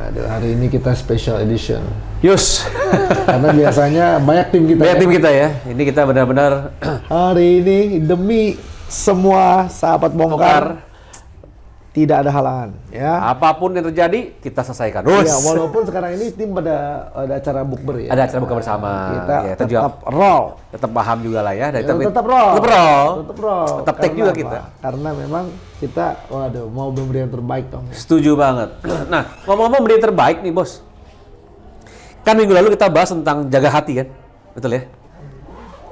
Aduh, hari ini kita special edition. Yus. Karena biasanya banyak tim kita. Banyak tim kita ya. Ini kita benar-benar hari ini demi semua sahabat bongkar tidak ada halangan ya. Apapun yang terjadi kita selesaikan. Ya, walaupun sekarang ini tim ada acara bukber ya. Ada acara buka bersama. Kita ya, tetap roll. Tetap paham juga lah ya. Dan Tetap roll. Tetap roll. Tetap roll. Tetap take juga kita. Karena memang kita, waduh, mau memberi yang terbaik dong. Setuju banget. Nah, ngomong-ngomong memberi yang terbaik nih, Bos. Kan minggu lalu kita bahas tentang jaga hati kan? Betul ya?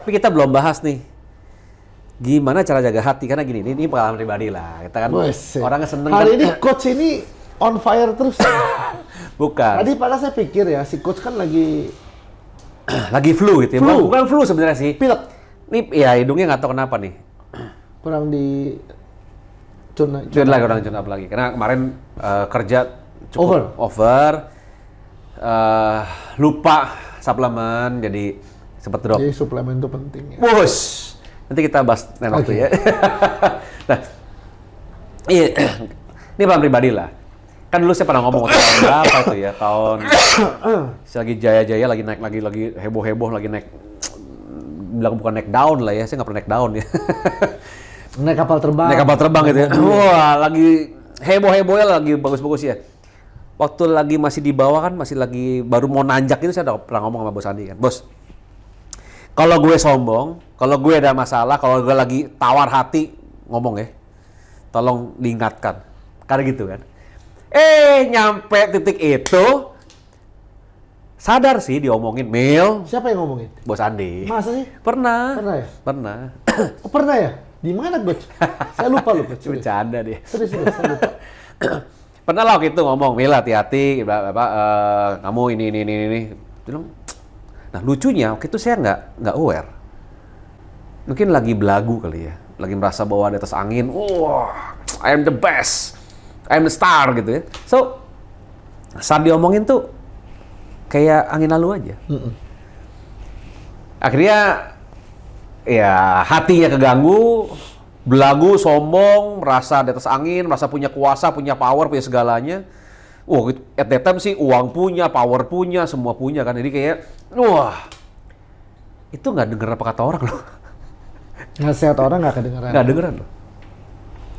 Tapi kita belum bahas nih. Gimana cara jaga hati? Karena gini, ini pengalaman pribadi lah. Kita kan orangnya seneng. Hari kan? ini coach ini on fire terus. Bukan. Tadi padahal saya pikir ya, si coach kan lagi flu gitu ya. Bukan flu sebenarnya sih. pilek. Nih ya hidungnya nggak tahu kenapa nih. Kurang di cun Lagi orang up lagi. Karena kemarin kerja cukup over. Lupa suplemen jadi sempat drop. Jadi suplemen itu penting ya. Bos. Nanti kita bahas lain waktu ya. Nah, iya, ini pengalaman pribadi lah. Kan dulu saya pernah ngomong tahun berapa itu ya, tahun saya lagi jaya-jaya, lagi naik, lagi heboh-heboh, lagi naik, bilang bukan naik down lah ya, saya nggak pernah naik down ya. Naik kapal terbang. Naik kapal terbang gitu ya. Wah, lagi heboh-hebohnya, lagi bagus-bagus ya. Waktu lagi masih di bawah kan, masih lagi baru mau nanjak itu saya udah pernah ngomong sama Bos Andi kan, Bos. Kalau gue sombong, kalau gue ada masalah, kalau gue lagi tawar hati, ngomong ya. Tolong diingatkan. Karena gitu kan. Nyampe titik itu, sadar sih diomongin. Mil. Siapa yang ngomongin? Bos Andi. Masa sih? Pernah. Pernah ya? Pernah. Oh, pernah ya? Di mana, Coach? Saya lupa loh, Coach. Bercanda dia. Serius, saya lupa. Pernah lah waktu itu ngomong, Mil hati-hati, kamu ini. Bilang, nah lucunya waktu itu saya nggak aware. Mungkin lagi belagu kali ya, lagi merasa bahwa di atas angin, wah, I am the best, I am the star gitu ya. So saat diomongin tuh kayak angin lalu aja. Akhirnya ya hatinya keganggu, belagu, sombong, merasa di atas angin, merasa punya kuasa, punya power, punya segalanya. Wah, at that time sih uang punya, power punya, semua punya kan. Jadi kayak, wah, itu nggak denger apa kata orang loh. Nasihat orang nggak kedengeran. Nggak dengeran loh.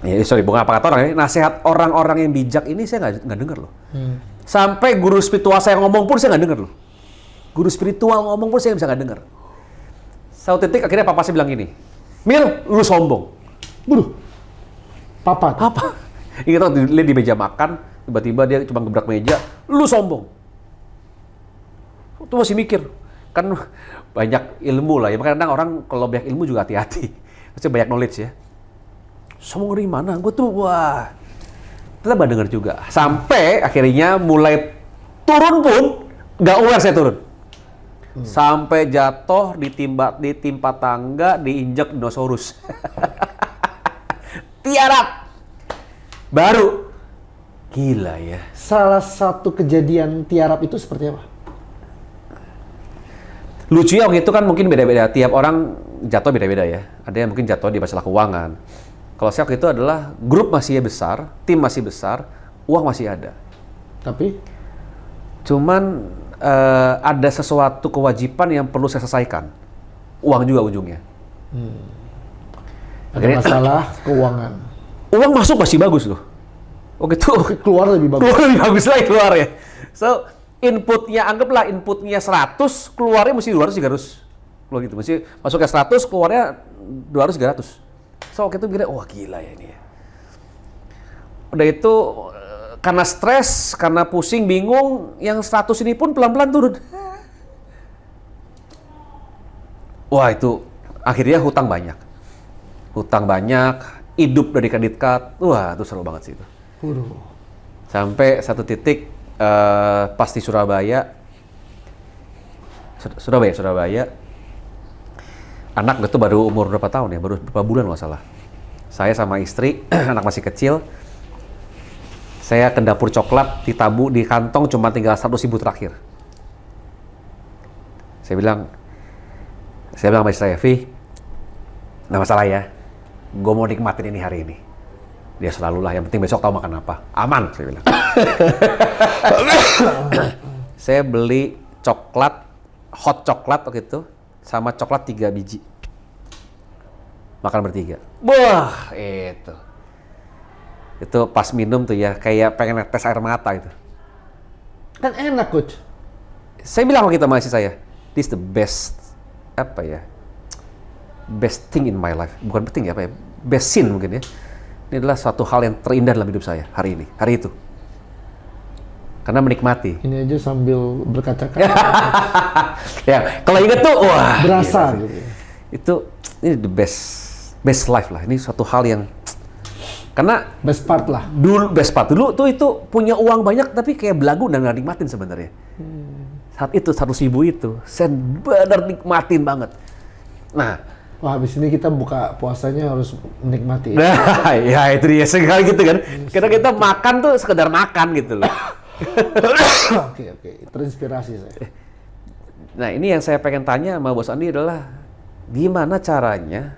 Ya, sorry, bukan apa kata orang. Nasihat orang-orang yang bijak ini saya nggak denger loh. Sampai guru spiritual saya ngomong pun saya nggak denger loh. Guru spiritual ngomong pun saya bisa nggak denger. Satu titik akhirnya papa saya bilang gini, Mil, lu sombong. Buduh. Papa. Ingat tuh di meja makan, tiba-tiba dia cuma gebrak meja, lu sombong. Tuh masih mikir, kan banyak ilmu lah ya. Kadang orang kalau banyak ilmu juga hati-hati. Maksudnya banyak knowledge ya. Sombong dari mana? Gue tuh, wah. Tetap gak denger juga. Sampai akhirnya mulai turun pun, gak aware saya turun. Sampai jatuh, ditimpa tangga, diinjak dinosaurus. Tiarap. Baru. Gila ya. Salah satu kejadian tiarap itu seperti apa? Lucunya waktu itu kan mungkin beda-beda. Tiap orang jatuh beda-beda ya. Ada yang mungkin jatuh di masalah keuangan. Kalau saya waktu itu adalah grup masih besar, tim masih besar, uang masih ada. Tapi? Cuman ada sesuatu kewajiban yang perlu saya selesaikan. Uang juga ujungnya. Ada masalah keuangan. Uang masuk masih bagus loh. Waktu itu Keluar lebih bagus. Keluar lebih bagus lagi keluar ya. So, anggaplah inputnya 100, keluarnya mesti 200, 300. Keluar gitu. Mesti masuknya 100, keluarnya 200, 300. So, waktu itu kira, wah gila ya ini ya. Udah itu, karena stres, karena pusing, bingung, yang 100 ini pun pelan-pelan turun. Wah itu, akhirnya hutang banyak. Hutang banyak, hidup dari kredit card. Wah, itu seru banget sih itu. Sampai satu titik, pas di Surabaya, anak gue tuh baru umur berapa tahun ya, baru berapa bulan nggak salah. Saya sama istri, anak masih kecil, saya ke dapur coklat, ditabu di kantong cuma tinggal 100.000 terakhir. Saya bilang sama istri saya, Vi, nggak masalah ya, gue mau nikmatin ini hari ini. Dia selalu lah, yang penting besok tahu makan apa. Aman, saya bilang. Saya beli coklat, hot coklat waktu itu, sama coklat 3 biji. Makan bertiga. Wah, itu. Itu pas minum tuh ya, kayak pengen netes air mata itu. Kan enak, Coach. Saya bilang sama kita masih saya, this the best, apa ya, best thing in my life. Bukan penting ya, apa ya, best scene mungkin ya. Ini adalah suatu hal yang terindah dalam hidup saya hari ini, hari itu. Karena menikmati. Ini aja sambil berkaca-kaca. Ya, kalau inget tuh, wah. Berasa gila gitu. sih. Itu, ini the best life lah. Ini suatu hal yang, karena Best part lah. dulu best part dulu tuh itu punya uang banyak tapi kayak belagu dan nggak nikmatin sebenarnya. Saat itu 100.000 itu saya benar nikmatin banget. Nah, Wah, habis ini kita buka puasanya harus menikmati. nah ya itu dia sekali gitu kan. Karena kita makan tuh sekedar makan gitu loh. Oke, terinspirasi saya. Nah ini yang saya pengen tanya sama Bos Andi adalah gimana caranya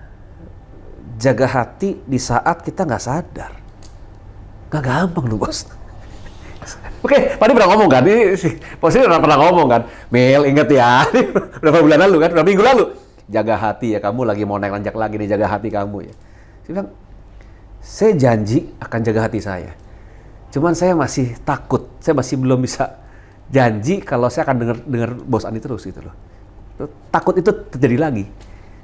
jaga hati di saat kita nggak sadar. Nggak gampang loh, Bos. Oke, tadi pernah ngomong kan, ini si Bos ini pernah ngomong kan, Mel inget ya, ini berapa bulan lalu kan, berapa minggu lalu, jaga hati ya, kamu lagi mau naik lanjak lagi nih, jaga hati kamu ya. Saya bilang, saya janji akan jaga hati saya. Cuman saya masih takut, saya masih belum bisa janji kalau saya akan dengar Bos Andi terus gitu loh. Takut itu terjadi lagi.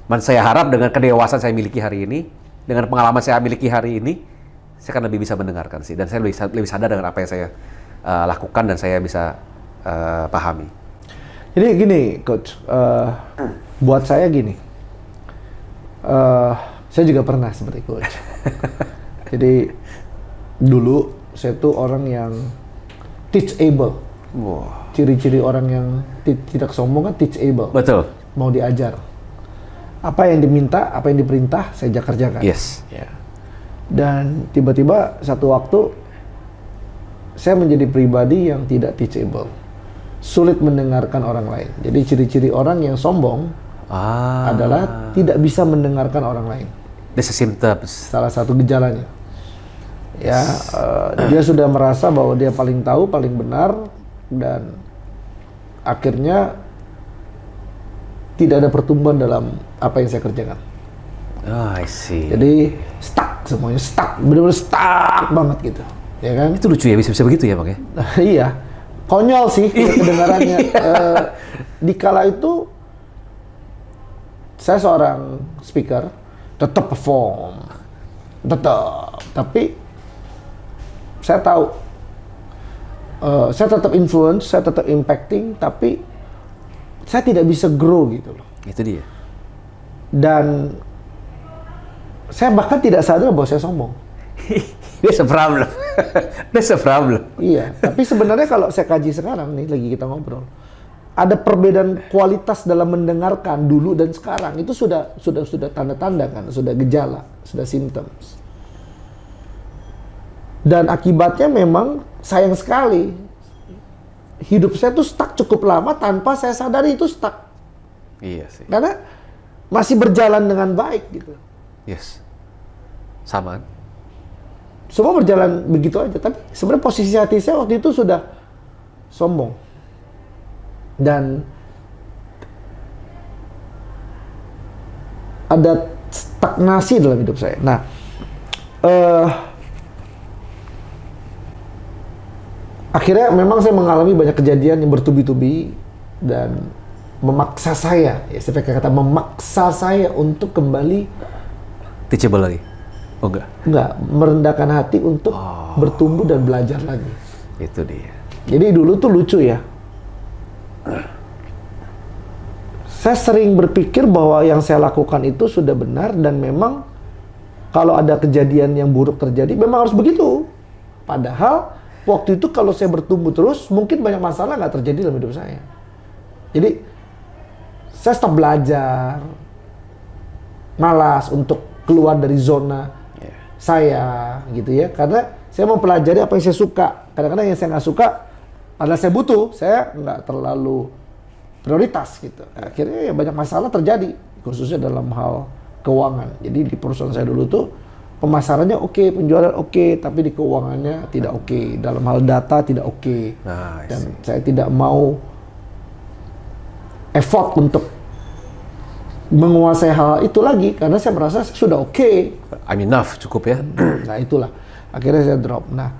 Man, saya harap dengan kedewasaan saya miliki hari ini, dengan pengalaman saya miliki hari ini, saya akan lebih bisa mendengarkan sih, dan saya lebih sadar dengan apa yang saya lakukan dan saya bisa pahami. Jadi gini, Coach, buat saya gini, saya juga pernah seperti Coach. Jadi dulu saya tuh orang yang teachable. Wow. Ciri-ciri orang yang tidak sombong kan teachable. Betul. Mau diajar. Apa yang diminta, apa yang diperintah, saya kerjakan. Yes. Ya. Dan tiba-tiba satu waktu saya menjadi pribadi yang tidak teachable, sulit mendengarkan orang lain. Jadi ciri-ciri orang yang sombong adalah tidak bisa mendengarkan orang lain. This is symptoms. Salah satu gejalanya. Ya, dia sudah merasa bahwa dia paling tahu, paling benar, dan akhirnya tidak ada pertumbuhan dalam apa yang saya kerjakan. Oh, I see. Jadi stuck semuanya, stuck, benar-benar stuck banget gitu, ya kan? Itu lucu ya, bisa begitu ya, Bang ya? Iya, konyol sih kedengarannya. Di kala itu saya seorang speaker, tetap perform, tapi saya tahu saya tetap influence, saya tetap impacting, tapi saya tidak bisa grow gitu loh. Itu dia. Dan saya bahkan tidak sadar bahwa saya sombong. That's a problem. That's a problem. Iya, tapi sebenarnya kalau saya kaji sekarang nih, lagi kita ngobrol, ada perbedaan kualitas dalam mendengarkan dulu dan sekarang. Itu sudah tanda-tanda kan, sudah gejala, sudah symptoms. Dan akibatnya memang sayang sekali, hidup saya tuh stuck cukup lama tanpa saya sadari itu stuck. Iya sih. Karena masih berjalan dengan baik gitu. Yes. Sama. Semua berjalan begitu aja, tapi sebenarnya posisi hati saya waktu itu sudah sombong. Dan ada stagnasi dalam hidup saya. Nah, akhirnya memang saya mengalami banyak kejadian yang bertubi-tubi dan memaksa saya, ya saya pakai kata memaksa saya untuk kembali Teachable lagi. Oh enggak. Merendahkan hati untuk bertumbuh dan belajar lagi. Itu dia. Jadi dulu tuh lucu ya. Saya sering berpikir bahwa yang saya lakukan itu sudah benar dan memang kalau ada kejadian yang buruk terjadi memang harus begitu. Padahal waktu itu kalau saya bertumbuh terus mungkin banyak masalah nggak terjadi dalam hidup saya. Jadi saya stop belajar, malas untuk keluar dari zona saya gitu ya, karena saya mau pelajari apa yang saya suka. Kadang-kadang yang saya nggak suka padahal saya butuh, saya nggak terlalu prioritas gitu. Akhirnya ya banyak masalah terjadi, khususnya dalam hal keuangan. Jadi di perusahaan saya dulu tuh pemasarannya oke, penjualan oke, tapi di keuangannya tidak oke, dalam hal data tidak oke. Nice. Dan saya tidak mau effort untuk menguasai hal itu lagi karena saya merasa saya sudah oke. I'm enough, cukup ya. Nah itulah akhirnya saya drop. Nah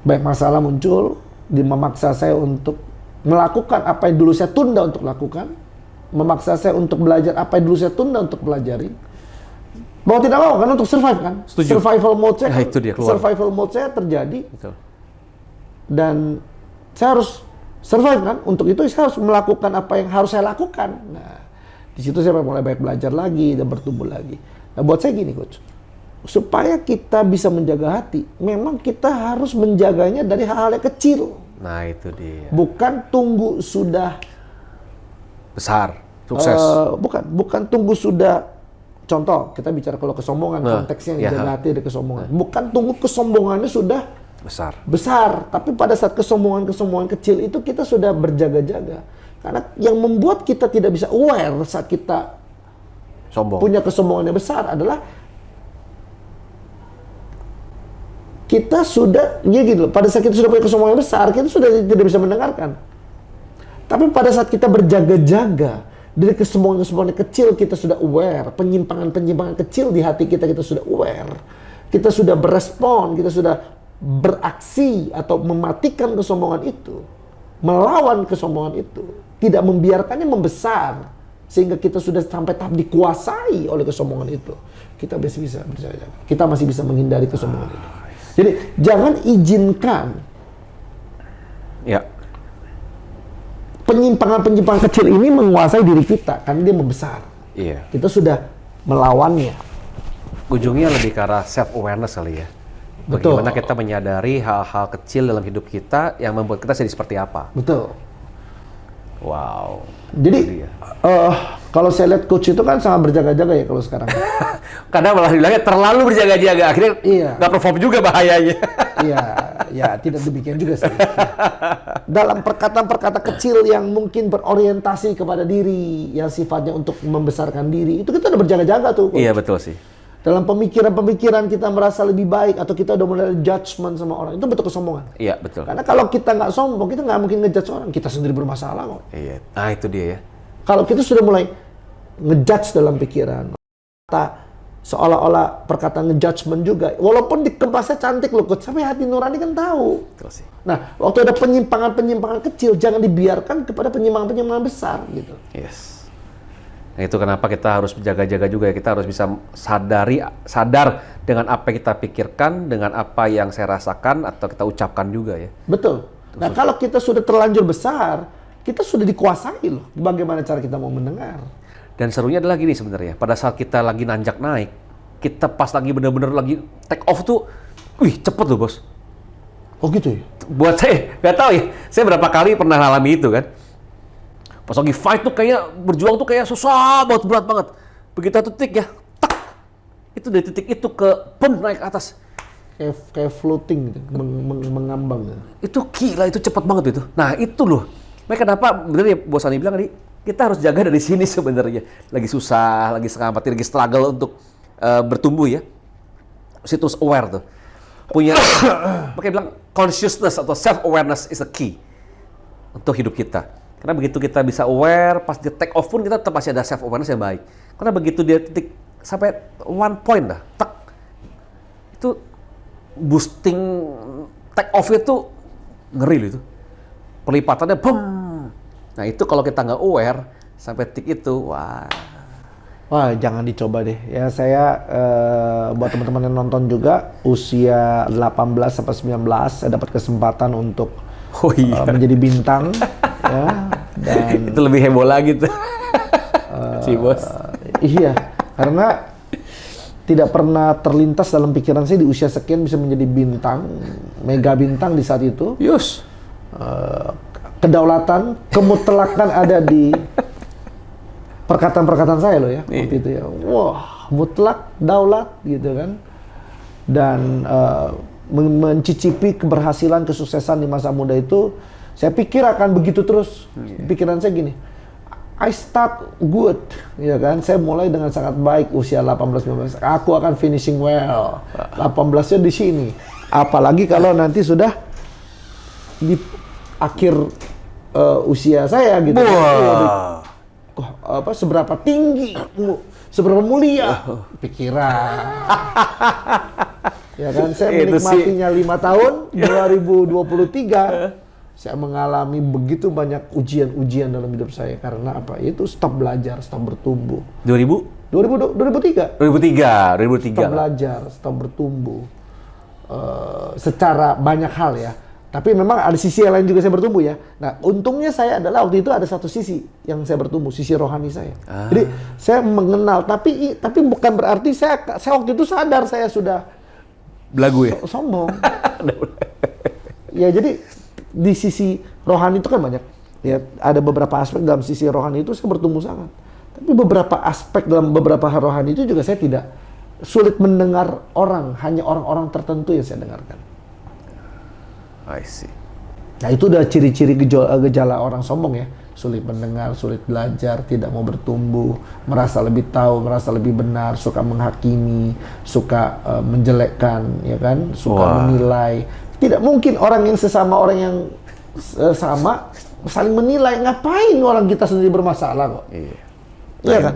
banyak masalah muncul, memaksa saya untuk melakukan apa yang dulu saya tunda untuk lakukan, memaksa saya untuk belajar apa yang dulu saya tunda untuk pelajari. Mau tidak mau kan untuk survive kan. Setuju. Survival mode saya, Nah, itu dia, keluar. survival mode saya terjadi Betul. dan saya harus survive kan. Untuk itu saya harus melakukan apa yang harus saya lakukan. Nah di situ saya mulai banyak belajar lagi dan bertumbuh lagi. Nah buat saya gini coach, supaya kita bisa menjaga hati, memang kita harus menjaganya dari hal-hal yang kecil. Nah itu dia. Bukan tunggu sudah Besar, sukses. bukan tunggu sudah. Contoh kita bicara kalau kesombongan, Nah, konteksnya ya. jaga hati dari kesombongan. Bukan tunggu kesombongannya sudah Besar. tapi pada saat kesombongan kecil itu kita sudah berjaga-jaga. Karena yang membuat kita tidak bisa aware saat kita Sombong. punya kesombongan yang besar adalah kita sudah, ya gitu loh, pada saat kita sudah punya kesombongan yang besar, kita sudah tidak bisa mendengarkan. Tapi pada saat kita berjaga-jaga, dari kesombongan-kesombongan kecil kita sudah aware, penyimpangan-penyimpangan kecil di hati kita sudah aware. Kita sudah berespon, kita sudah beraksi atau mematikan kesombongan itu, melawan kesombongan itu, tidak membiarkannya membesar, sehingga kita sudah sampai tahap dikuasai oleh kesombongan itu. Kita masih bisa berjaga-jaga. Kita masih bisa menghindari kesombongan itu. Jadi jangan izinkan Ya. penyimpangan-penyimpangan kecil ini menguasai diri kita karena dia membesar. Iya. Kita sudah melawannya. Ujungnya lebih ke arah self awareness kali ya. Betul. Bagaimana kita menyadari hal-hal kecil dalam hidup kita yang membuat kita jadi seperti apa. Betul. Wow. Jadi Iya. kalau saya lihat coach itu kan sangat berjaga-jaga ya kalau sekarang. Kadang malah dibilangnya terlalu berjaga-jaga, akhirnya Iya. nggak perform juga bahayanya. Iya, ya tidak demikian juga sih. Dalam perkataan-perkataan kecil yang mungkin berorientasi kepada diri, yang sifatnya untuk membesarkan diri, itu kita udah berjaga-jaga tuh. Coach. Iya betul sih. Dalam pemikiran-pemikiran kita merasa lebih baik atau kita udah mulai judgment sama orang, itu betul kesombongan. Iya betul. Karena kalau kita nggak sombong, kita nggak mungkin ngejudge orang, kita sendiri bermasalah kok. Iya. Nah itu dia ya. Kalau kita sudah mulai ngejudge dalam pikiran, seolah-olah perkataan ngejudgment juga, walaupun dikemasnya cantik loh, coach, tapi hati nurani kan tahu. Betul sih. Nah, waktu ada penyimpangan-penyimpangan kecil, jangan dibiarkan kepada penyimpangan-penyimpangan besar gitu. Yes. Nah itu kenapa kita harus berjaga-jaga juga ya. Kita harus bisa sadar dengan apa yang kita pikirkan, dengan apa yang saya rasakan atau kita ucapkan juga ya. Betul. Nah, kalau kita sudah terlanjur besar, kita sudah dikuasai loh. Bagaimana cara kita mau mendengar? Dan serunya adalah gini sebenarnya, pada saat kita lagi nanjak naik, kita pas lagi bener-bener lagi take off tuh, wih cepet loh bos. Oh gitu ya? Buat saya, nggak tahu ya, saya berapa kali pernah alami itu kan. Pas lagi fight tuh kayak, berjuang tuh kayak susah banget, berat banget. Begitu titik ya, tak. Itu dari titik itu ke naik ke atas. Kayak floating gitu, mengambang. Itu gila, itu cepet banget itu. Nah itu loh, makanya kenapa bener ya Bos Ani bilang tadi, kita harus jaga dari sini sebenarnya. Lagi susah, lagi setengah mati, lagi struggle untuk bertumbuh ya. Situs aware tuh. Punya, makanya bilang consciousness atau self-awareness is a key untuk hidup kita. Karena begitu kita bisa aware, pas dia take off pun kita tetap masih ada self-awareness yang baik. Karena begitu dia titik sampai one point dah, tak. Itu boosting take off itu ngeri loh itu. Pelipatannya boom. Nah itu kalau kita nggak aware sampai titik itu, wah. Wah, jangan dicoba deh. Ya saya buat teman-teman yang nonton juga usia 18 sampai 19 saya dapat kesempatan untuk menjadi bintang ya, dan itu lebih heboh lagi tuh. Si bos. Iya, karena tidak pernah terlintas dalam pikiran saya di usia sekian bisa menjadi bintang, mega bintang di saat itu. Yus. Kedaulatan, kemutlakan ada di perkataan-perkataan saya loh ya, waktu itu ya. Wah, mutlak, daulat gitu kan. Dan mencicipi keberhasilan, kesuksesan di masa muda itu, saya pikir akan begitu terus. Pikiran saya gini, I start good, ya kan? Saya mulai dengan sangat baik usia 18-19. Aku akan finishing well. 18-nya di sini. Apalagi kalau nanti sudah di akhir usia saya gitu. Wah. Seberapa tinggi, seberapa mulia pikiran. Ya kan, saya Itu menikmatinya 5 tahun, 2023 saya mengalami begitu banyak ujian-ujian dalam hidup saya. Karena apa? Itu stop belajar, stop bertumbuh. 2003. 2003. Stop belajar, stop bertumbuh. Secara banyak hal ya. Tapi memang ada sisi yang lain juga saya bertumbuh ya. Nah, untungnya saya adalah waktu itu ada satu sisi yang saya bertumbuh, sisi rohani saya. Jadi saya mengenal, tapi bukan berarti saya waktu itu sadar saya sudah Belagu ya? sombong. Ya jadi di sisi rohani itu kan banyak. Ya, ada beberapa aspek dalam sisi rohani itu saya bertumbuh sangat. Tapi beberapa aspek dalam beberapa hal rohani itu juga saya tidak sulit mendengar orang, hanya orang-orang tertentu yang saya dengarkan. I see. Nah itu udah ciri-ciri gejala orang sombong ya. Sulit mendengar, sulit belajar, tidak mau bertumbuh, merasa lebih tahu, merasa lebih benar, suka menghakimi, suka menjelekkan, ya kan, suka menilai. Tidak mungkin orang yang sesama orang yang sama saling menilai. Ngapain orang kita sendiri bermasalah kok? Iya. Iya kan?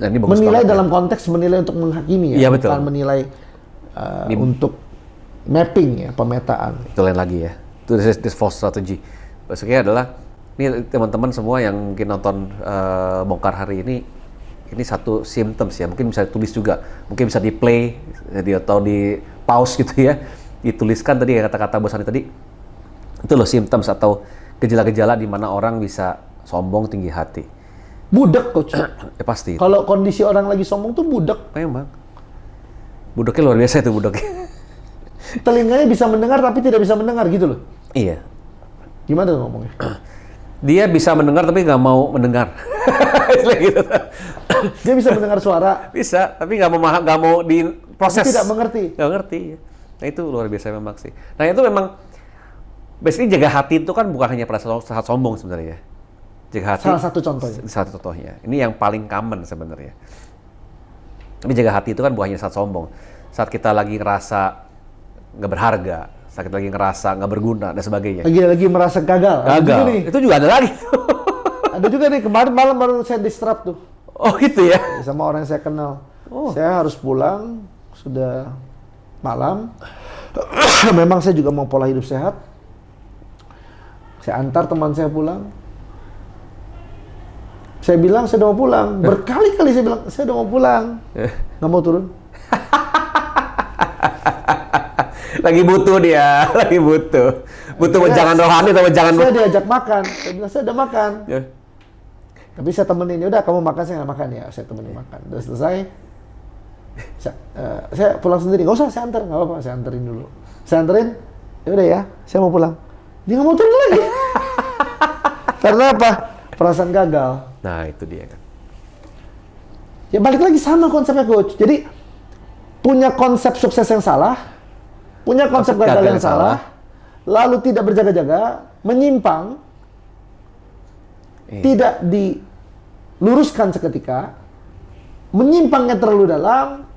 Nah, ini bagus menilai banget, dalam konteks menilai untuk menghakimi ya, iya, betul. bukan menilai untuk mapping ya, pemetaan. Itu lain lagi ya. Itu this false strategy. Maksudnya adalah ini teman-teman semua yang mungkin nonton bongkar hari ini satu symptoms ya. Mungkin bisa ditulis juga, mungkin bisa di play atau di pause gitu ya. Dituliskan tadi ya kata-kata Bos Andi tadi. Itu loh symptoms atau gejala-gejala di mana orang bisa sombong, tinggi hati. Budak coach. Ya pasti. Kalau kondisi orang lagi sombong tuh budak. Memang. Budaknya luar biasa itu budaknya. Telinganya bisa mendengar tapi tidak bisa mendengar gitu loh. Iya. Gimana tuh ngomongnya? Dia bisa mendengar tapi nggak mau mendengar. Gitu. Dia bisa mendengar suara. Bisa, tapi nggak mau diproses. Tapi tidak mengerti. Nggak ngerti. Ya. Nah itu luar biasa memang sih. Nah itu memang, basically jaga hati itu kan bukan hanya pada saat sombong sebenarnya. Jaga hati. Salah satu contohnya. Salah satu contohnya. Ini yang paling common sebenarnya. Tapi jaga hati itu kan bukan hanya saat sombong. Saat kita lagi ngerasa nggak berharga, saat kita lagi ngerasa nggak berguna dan sebagainya. Lagi merasa gagal. Ada juga nih. Itu juga ada lagi. Ada juga nih, kemarin malam baru saya distrap tuh. Oh gitu ya? Sama orang yang saya kenal. Saya harus pulang, sudah malam. Memang saya juga mau pola hidup sehat. Saya antar teman saya pulang. Saya bilang saya udah mau pulang. Berkali-kali saya bilang saya udah mau pulang. Nggak mau turun. Lagi butuh dia, lagi butuh. Butuh wejangan rohani atau wejangan... Saya diajak makan. Saya bilang saya udah makan. Ya. Tapi saya temenin, udah kamu makan, saya nggak makan ya. Saya temenin makan. Udah selesai. Saya pulang sendiri. Nggak usah, saya antar. Nggak apa-apa, saya anterin dulu. Saya anterin, ya udah ya, saya mau pulang. Dia nggak mau turun lagi. Karena apa? Perasaan gagal. Nah itu dia kan. Ya balik lagi sama konsepnya coach. Jadi punya konsep sukses yang salah, punya konsep gagal yang salah, lalu tidak berjaga-jaga, menyimpang, tidak diluruskan seketika, menyimpangnya terlalu dalam,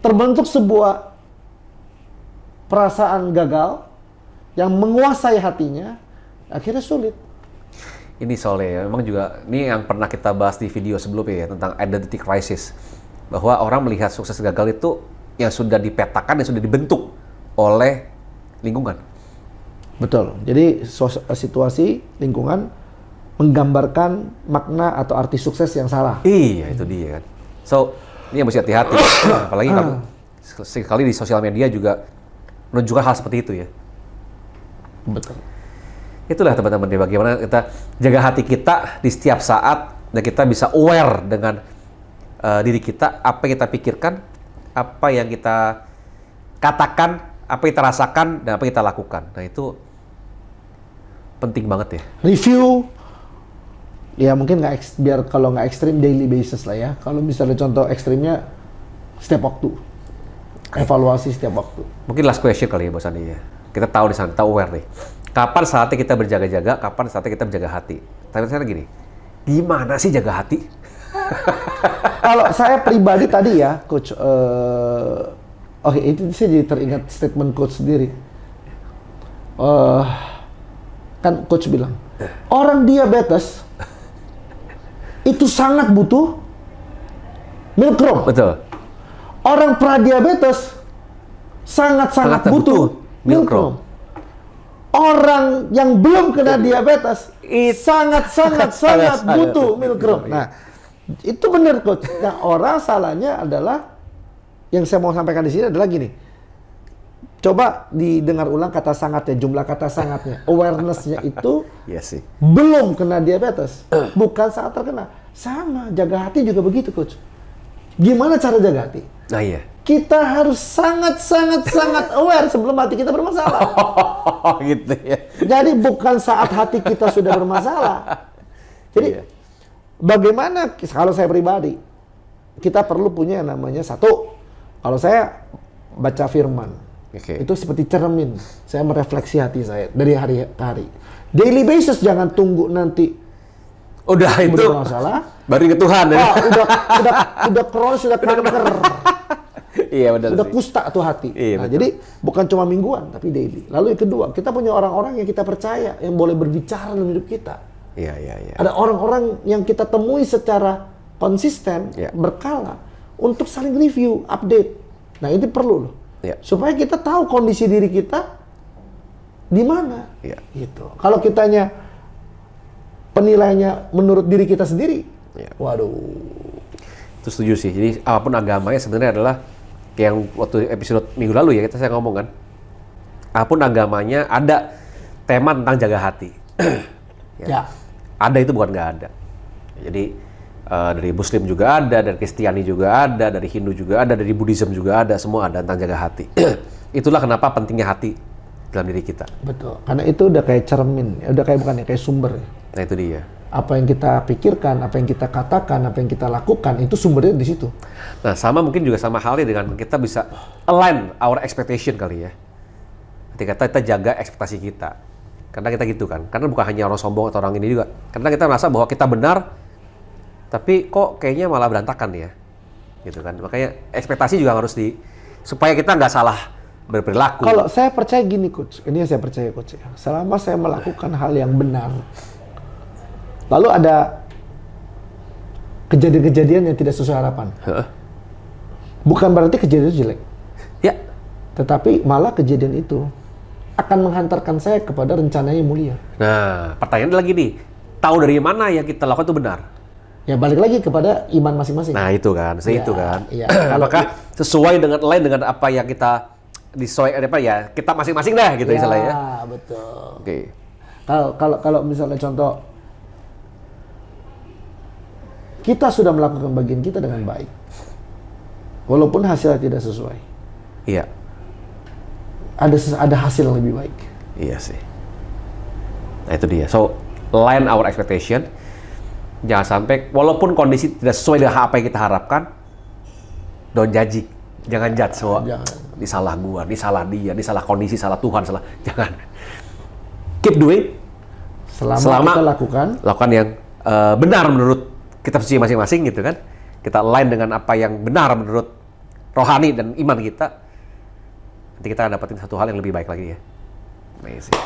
terbentuk sebuah perasaan gagal yang menguasai hatinya, akhirnya sulit. Ini soalnya ya, memang juga ini yang pernah kita bahas di video sebelumnya ya tentang identity crisis, bahwa orang melihat sukses gagal itu yang sudah dipetakan, yang sudah dibentuk oleh lingkungan. Betul. Jadi situasi lingkungan menggambarkan makna atau arti sukses yang salah. Iya, itu dia kan. So, ini yang mesti hati-hati. Apalagi kalau sekali di sosial media juga menunjukkan hal seperti itu ya. Betul. Itulah teman-teman, bagaimana kita jaga hati kita di setiap saat dan kita bisa aware dengan diri kita, apa yang kita pikirkan, apa yang kita katakan, apa yang kita rasakan, dan apa yang kita lakukan. Nah itu penting banget ya. Review, ya mungkin biar kalau nggak ekstrim daily basis lah ya. Kalau misalnya contoh ekstrimnya setiap waktu, evaluasi setiap waktu. Mungkin last question kali ya Bos Andi ya. Kita tahu di sana, kita aware nih. Kapan saatnya kita berjaga-jaga, kapan saatnya kita berjaga hati. Tapi saya gini, Gimana sih jaga hati? Kalau saya pribadi tadi ya, coach, oke, itu saya jadi teringat statement coach sendiri. Kan coach bilang, orang diabetes itu sangat butuh milkrom. Betul. Orang pradiabetes sangat-sangat butuh milkrom. Orang yang belum kena diabetes sangat butuh milkrom. Nah, itu benar coach. Nah, orang salahnya adalah yang saya mau sampaikan di sini adalah gini. Coba didengar ulang kata sangatnya, jumlah kata sangatnya. Awareness-nya itu Iya sih. belum kena diabetes, bukan saat terkena. Sama, jaga hati juga begitu coach. Gimana cara jaga hati? Nah iya. Kita harus sangat aware sebelum hati kita bermasalah. Gitu ya. Jadi bukan saat hati kita sudah bermasalah. Jadi Iya. bagaimana kalau saya pribadi, kita perlu punya yang namanya satu. Kalau saya baca firman, Oke. itu seperti cermin. Saya merefleksi hati saya dari hari ke hari. Daily basis, jangan tunggu nanti Udah itu bermasalah. baru ke Tuhan ya. Wah, udah kronis, sudah kanker. Iya benar Sudah sih. kusta tuh hati. Iya, Nah, betul. jadi bukan cuma mingguan, tapi daily. Lalu yang kedua, kita punya orang-orang yang kita percaya, yang boleh berbicara dalam hidup kita. Iya. Ada orang-orang yang kita temui secara konsisten, Iya. berkala, untuk saling review, update. Nah, ini perlu loh. Iya. Supaya kita tahu kondisi diri kita di mana. Iya. Gitu. Kalau kitanya penilaiannya menurut diri kita sendiri, Iya. waduh. Itu setuju sih. Jadi apapun agamanya sebenarnya adalah kayak yang waktu episode minggu lalu ya saya ngomong kan. Apapun agamanya ada tema tentang jaga hati. Ya. Ada itu bukan nggak ada. Jadi dari Muslim juga ada, dari Kristiani juga ada, dari Hindu juga ada, dari Buddhism juga ada, semua ada tentang jaga hati. Itulah kenapa pentingnya hati dalam diri kita. Betul. Karena itu udah kayak cermin, udah kayak bukan ya, kayak sumber. Nah itu dia. Apa yang kita pikirkan, apa yang kita katakan, apa yang kita lakukan, itu sumbernya di situ. Nah sama mungkin juga sama halnya dengan kita bisa align our expectation kali ya. Ketika kita jaga ekspektasi kita. Karena kita gitu kan. Karena bukan hanya orang sombong atau orang ini juga. Karena kita merasa bahwa kita benar, tapi kok kayaknya malah berantakan ya. Gitu kan. Makanya ekspektasi juga harus supaya kita nggak salah berperilaku. Kalau saya percaya gini coach, ini yang saya percaya coach ya. Selama saya melakukan hal yang benar, lalu ada kejadian-kejadian yang tidak sesuai harapan. Bukan berarti kejadian itu jelek. Ya. Tetapi malah kejadian itu akan menghantarkan saya kepada rencana yang mulia. Nah, pertanyaan lagi nih. Tahu dari mana yang kita lakukan itu benar? Ya balik lagi kepada iman masing-masing. Nah, itu kan. Itu Ya, kan. iya. Apakah sesuai dengan lain dengan apa yang kita kita masing-masing dah gitu istilahnya. Ya, betul. Oke. Kalau misalnya contoh, kita sudah melakukan bagian kita dengan baik, walaupun hasilnya tidak sesuai, Iya. ada hasil yang lebih baik. Iya sih. Nah, itu dia. So, line our expectation. Jangan sampai walaupun kondisi tidak sesuai dengan apa yang kita harapkan, don't judge. Jangan judge semua. Jangan. Ini salah gua, ini salah dia, ini salah kondisi, salah Tuhan, salah. Jangan. Keep doing. Selama kita lakukan yang benar menurut kita masing-masing gitu kan. Kita align dengan apa yang benar menurut rohani dan iman kita. Nanti kita dapetin satu hal yang lebih baik lagi ya. Amazing.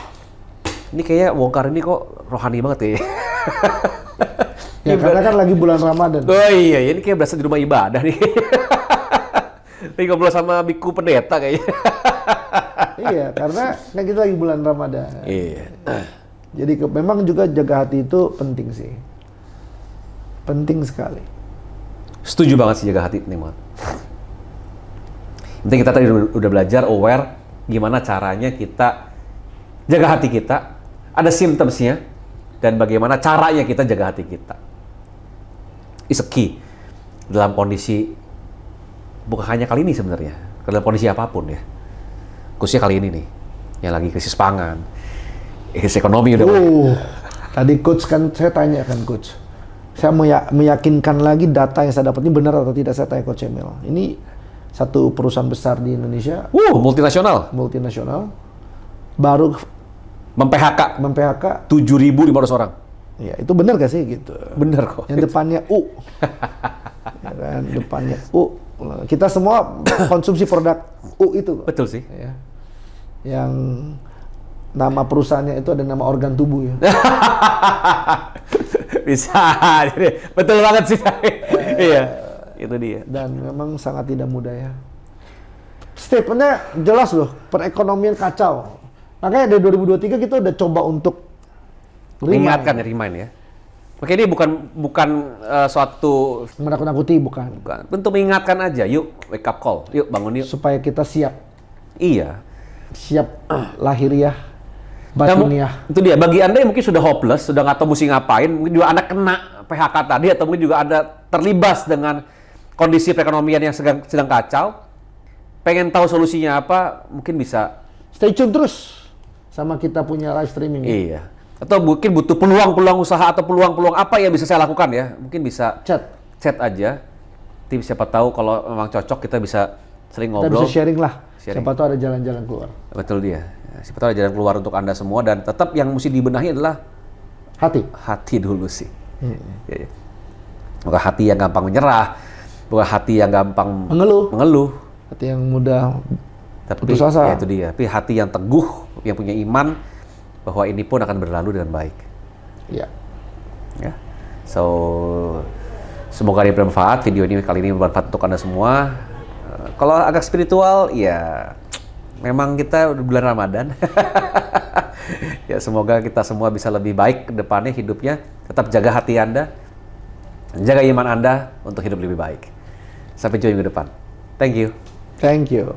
Ini kayak bongkar ini kok rohani banget ya. ya karena kan lagi bulan Ramadan. Oh iya, ini kayak berasa di rumah ibadah nih. Ini ngobrol sama biku pendeta kayaknya. Iya, karena kan kita lagi bulan Ramadan. Iya. Jadi memang juga jaga hati itu penting sih. Penting sekali. Setuju banget sih jaga hati nih, banget. Penting kita tadi udah belajar aware gimana caranya kita jaga hati kita, ada symptomsnya, dan bagaimana caranya kita jaga hati kita. Is a key dalam kondisi bukan hanya kali ini sebenarnya, dalam kondisi apapun ya. Khususnya kali ini nih, yang lagi krisis pangan, krisis ekonomi udah. Tadi coach kan saya tanya kan coach. Saya meyakinkan lagi data yang saya dapat ini benar atau tidak, saya tanya coach Emil. Ini satu perusahaan besar di Indonesia, Multinasional, baru mem-PHK mem-PHK 7.500 orang. Ya, itu benar gak sih gitu? Bener kok. Yang depannya U. Ya kan, depannya U. Kita semua konsumsi produk U itu kok. Betul sih. Ya. Yang nama perusahaannya itu ada nama organ tubuh ya. Bisa. Jadi, betul banget sih. Iya. Itu dia. Dan memang sangat tidak mudah ya. Statementnya jelas loh, perekonomian kacau. Makanya dari 2023 kita udah coba untuk Mengingatkan ya, remind ya. Oke, ini bukan suatu menakut-nakuti, bukan. untuk mengingatkan aja. Yuk, wake up call. Yuk, bangun yuk. Supaya kita siap. Iya. Siap lahiriah, batiniah. Itu dia. Bagi Anda yang mungkin sudah hopeless, sudah nggak tahu mesti ngapain, mungkin juga Anda kena PHK tadi, atau mungkin juga Anda terlibas dengan kondisi perekonomian yang sedang kacau, pengen tahu solusinya apa, mungkin bisa Stay tune terus sama kita punya live streaming. iya. Atau mungkin butuh peluang-peluang usaha atau peluang-peluang apa yang bisa saya lakukan ya. Mungkin bisa chat aja. Nanti siapa tahu kalau memang cocok kita bisa sering Kita ngobrol. bisa sharing lah. Sharing. Siapa tahu ada jalan-jalan keluar. Betul dia. Siapa tahu ada jalan keluar untuk Anda semua, dan tetap yang mesti dibenahi adalah hati dulu sih. Ya, ya. Bukan hati yang gampang menyerah, bukan hati yang gampang mengeluh. Hati yang mudah Tapi putus asa. ya itu dia. Tapi hati yang teguh, yang punya iman bahwa ini pun akan berlalu dengan baik. Ya. Ya. So, semoga ini bermanfaat. Video ini kali ini bermanfaat untuk Anda semua. Kalau agak spiritual, ya memang kita udah bulan Ramadan. Ya, semoga kita semua bisa lebih baik ke depannya hidupnya. Tetap jaga hati Anda, jaga iman Anda untuk hidup lebih baik. Sampai jumpa minggu depan. Thank you. Thank you.